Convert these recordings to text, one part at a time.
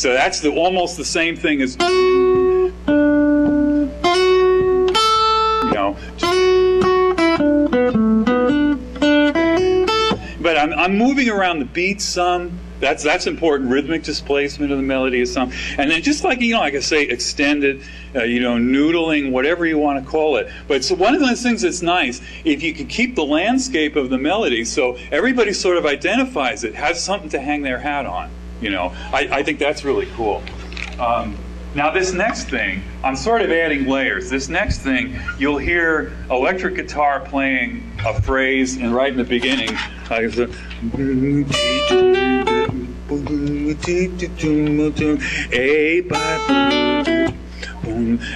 So that's almost the same thing as, but I'm moving around the beats some. That's important. Rhythmic displacement of the melody is some. And then just like, like I say, extended, noodling, whatever you want to call it. But so one of those things that's nice, if you can keep the landscape of the melody so everybody sort of identifies it, has something to hang their hat on. I think that's really cool. Now this next thing, I'm sort of adding layers. This next thing, you'll hear electric guitar playing a phrase, and right in the beginning,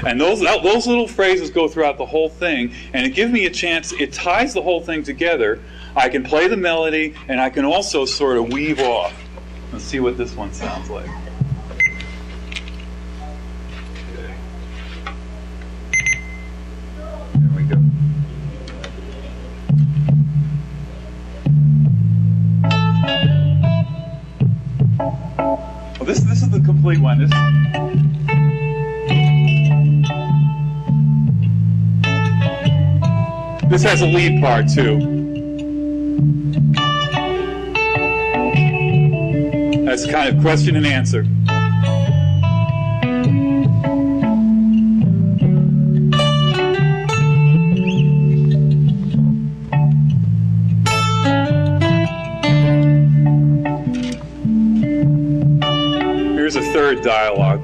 and those little phrases go throughout the whole thing, and it gives me a chance, it ties the whole thing together. I can play the melody, and I can also sort of weave off. Let's see what this one sounds like. Well, this is the complete one. This has a lead part too. That's kind of question and answer. Here's a third dialogue.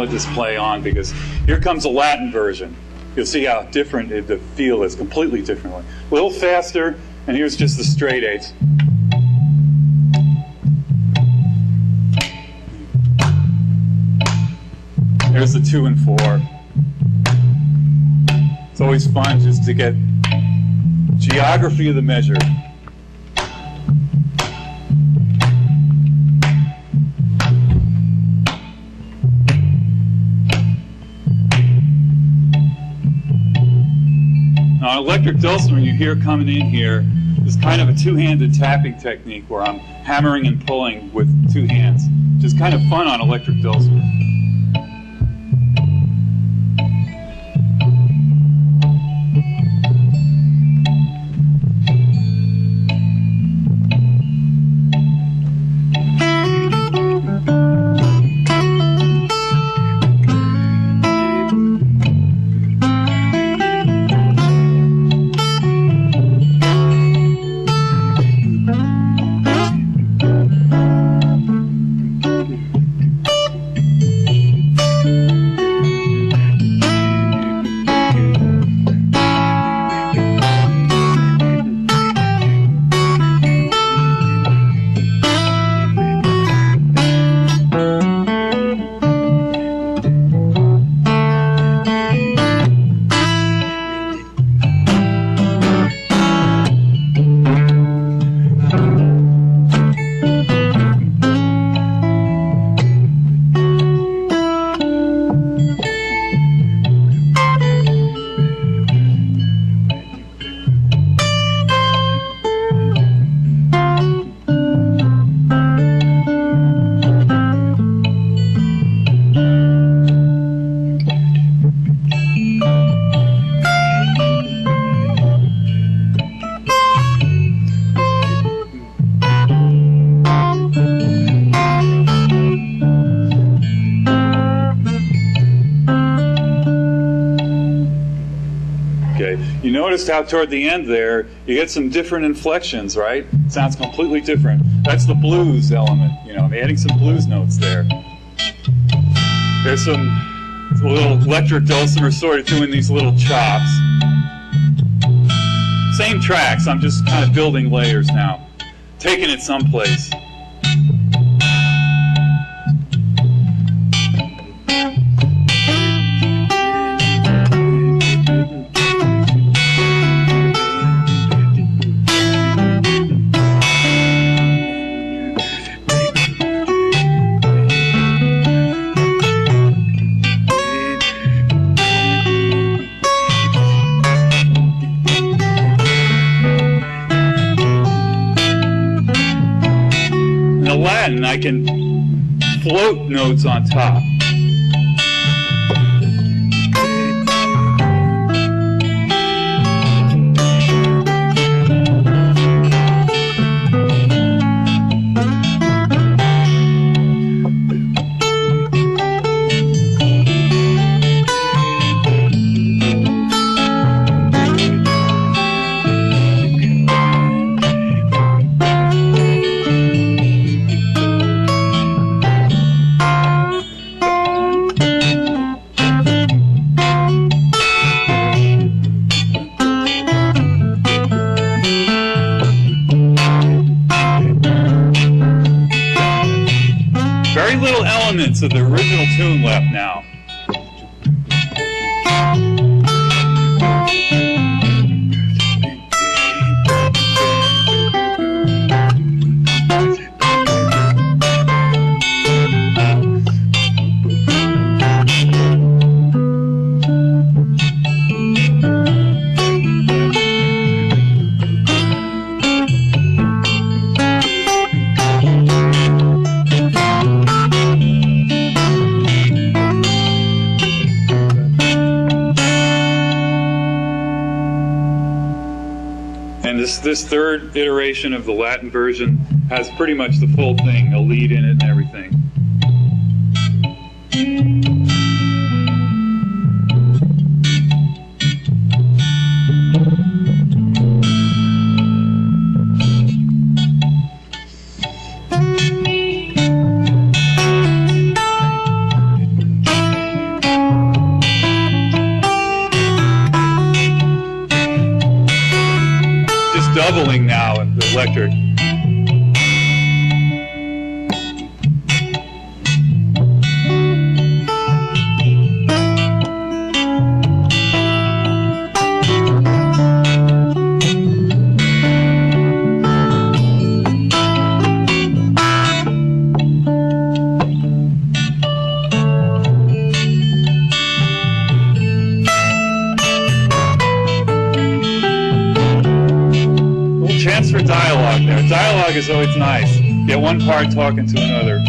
This play on because here comes a Latin version. you'll see how different the feel is, completely differently. A little faster, and here's just the straight eighths. Here's the 2 and 4. It's always fun just to get geography of the measure. Now, an electric dulcimer you hear coming in here is kind of a two-handed tapping technique where I'm hammering and pulling with 2 hands, which is kind of fun on electric dulcimer. You noticed how toward the end there, you get some different inflections, right? Sounds completely different. That's the blues element, you know, I'm adding some blues notes there. There's some little electric dulcimer sort of doing these little chops. Same tracks, I'm just kind of building layers now, taking it someplace. Latin, I can float notes on top. Very little elements of the original tune left now. And this third iteration of the Latin version has pretty much the full thing, a lead in it and everything. doubling now in the electric. Chance for dialogue there. Dialogue is always nice. Get one part talking to another.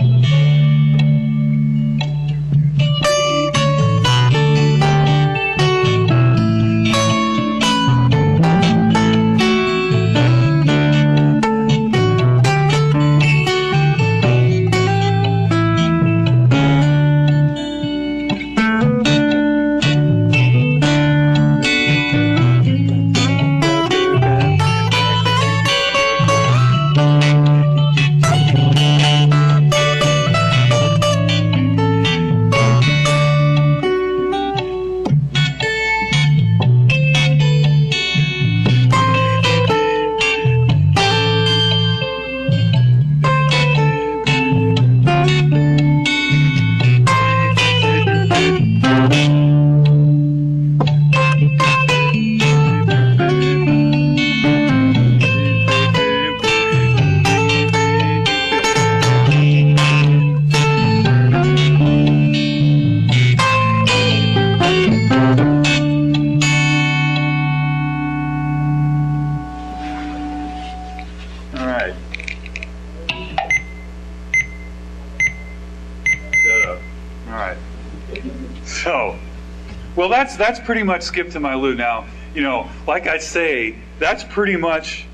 Well, that's pretty much Skip to My Lute. Now, you know, like I say, that's pretty much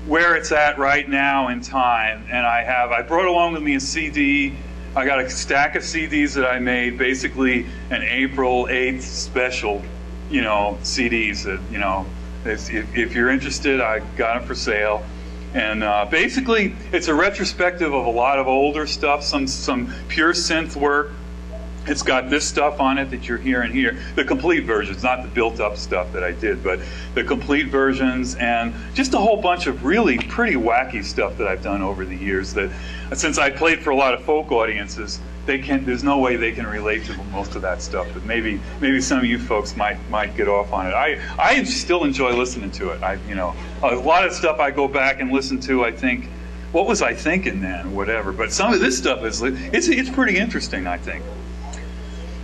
where it's at right now in time. And I brought along with me a CD. I got a stack of CDs that I made, basically an April 8th special, you know, CDs that, you know, if you're interested, I got them for sale. And basically, it's a retrospective of a lot of older stuff, some pure synth work. It's got this stuff on it that you're hearing here, the complete versions, not the built-up stuff that I did, but the complete versions, and just a whole bunch of really pretty wacky stuff that I've done over the years that, since I played for a lot of folk audiences, there's no way they can relate to most of that stuff, but maybe some of you folks might get off on it. I still enjoy listening to it. You know, a lot of stuff I go back and listen to, I think, what was I thinking then, whatever, but some of this stuff it's pretty interesting, I think.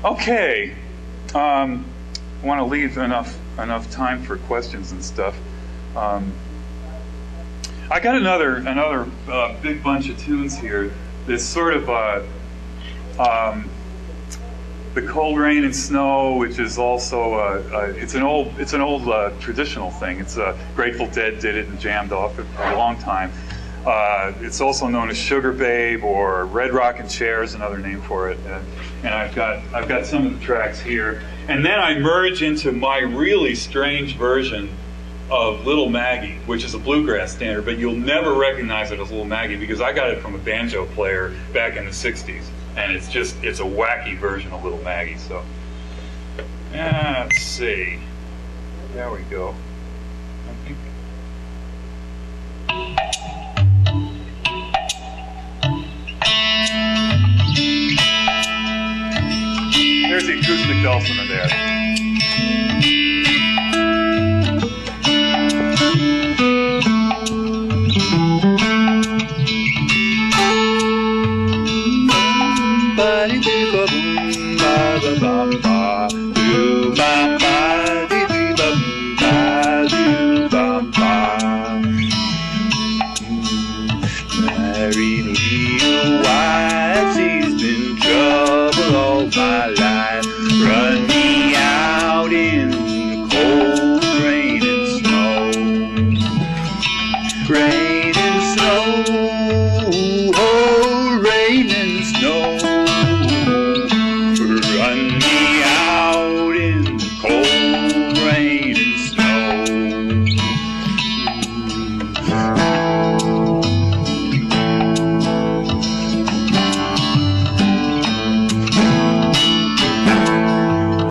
Okay, I want to leave enough time for questions and stuff. I got another big bunch of tunes here. This sort of the Cold Rain and Snow, which is also it's an old traditional thing. It's Grateful Dead did it and jammed off it for a long time. It's also known as Sugar Babe, or Red Rockin' Chair is another name for it. And I've got some of the tracks here. And then I merge into my really strange version of Little Maggie, which is a bluegrass standard, but you'll never recognize it as Little Maggie because I got it from a banjo player back in the 60s. And it's a wacky version of Little Maggie. So, let's see. There we go. I think. There's the acoustic dulcimer there. Ba-dee-dee-ba-boom, ba-ba-bum-ba, doo-bum-ba.